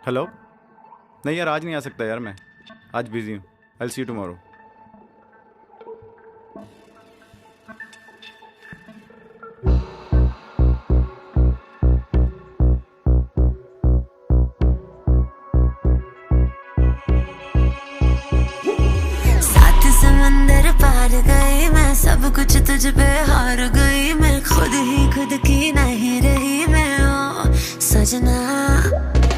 Hello. नहीं यार, आज नहीं आ सकता यार, मैं आज बिजी हूँ। I will see you tomorrow. सात समंदर पार गई मैं, सब कुछ तुझ पे हार गई मैं, खुद ही खुद की नहीं रही मैं ओ सजना।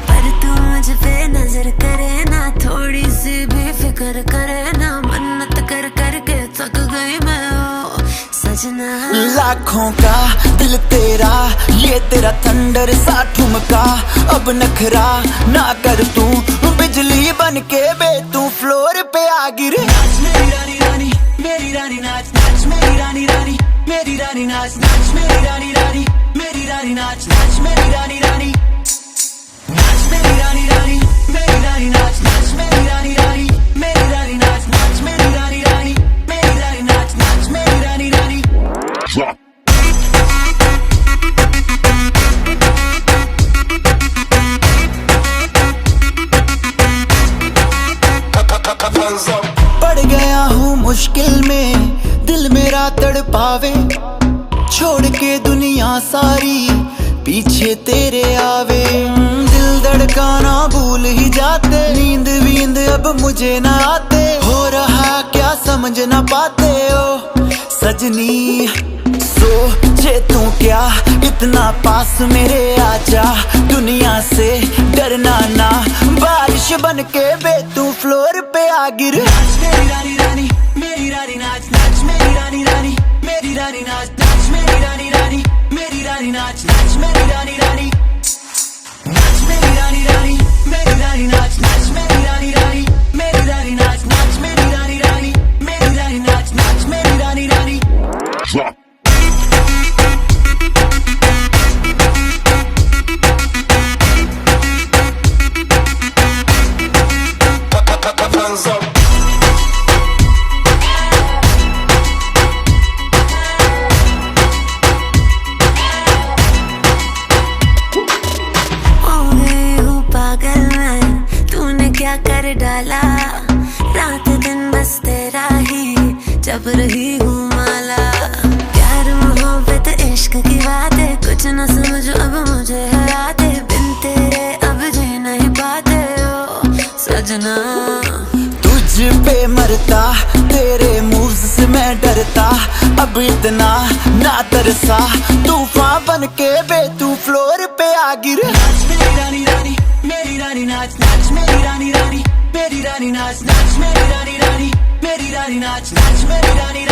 पर तू मुझ पे नजर करे ना, थोड़ी सी भी फिक्र करे ना, मन्नत कर करके थक गई मैं ओ सजना। लाखों का दिल तेरा, ये तेरा थंडर सा ठुमका, अब नखरा ना कर तू, बिजली बन के बे तू फ्लोर पे आ गिरे। नाच मेरी रानी रानी, मेरी रानी नाच नाच मेरी रानी रानी, मेरी रानी नाच नाच मेरी रानी रानी, मेरी रानी नाच नाच मेरी रानी रानी, नाच मेरी रानी रानी, मेरी रानी नाच नाच मेरी रानी रानी, मेरी रानी नाच नाच मेरी रानी रानी, मेरी रानी नाच नाच मेरी रानी रानी। पड़ गया हूँ मुश्किल में, दिल मेरा तड़पावे, छोड़ के दुनिया सारी पीछे तेरे आवे। दिल धड़काना भूल ही जाते, नींद वींद अब मुझे ना आते, हो रहा क्या समझ ना पाते ओ सजनी। सोचे तू क्या इतना पास मेरे आजा, दुनिया से डरना ना, बारिश बन के बे तू फ्लोर पे आ गिर। नाच मेरी रानी रानी, मेरी रानी नाच नाच मेरी रानी रानी, मेरी रानी नाच नाच मेरी रानी रानी, मेरी रानी नाच नाच मेरी रानी रानी, नाच मेरी रानी रानी, मेरी रानी नाच नाच मेरी रानी रानी, मेरी रानी नाच नाच मेरी रानी रानी, मेरी रानी नाच नाच मेरी रानी रानी। क्या कर डाला, रात दिन बस तेरा ही जब रही हूँ माला। प्यार मोहब्बत इश्क की बातें कुछ न समझो अब मुझे हराते, बिन तेरे अब जी नहीं पाते ओ सजना। तुझ पे मरता, तेरे मूव्स से मैं डरता, अब इतना ना तरसा, तूफान बन के बे तू फ्लोर पे आ गिर। नाच मेरी रानी रानी, मेरी रानी नाच नाच मेरी रानी रानी, मेरी रानी नाच नाच मेरी रानी रानी, मेरी रानी नाच नाच मेरी रानी।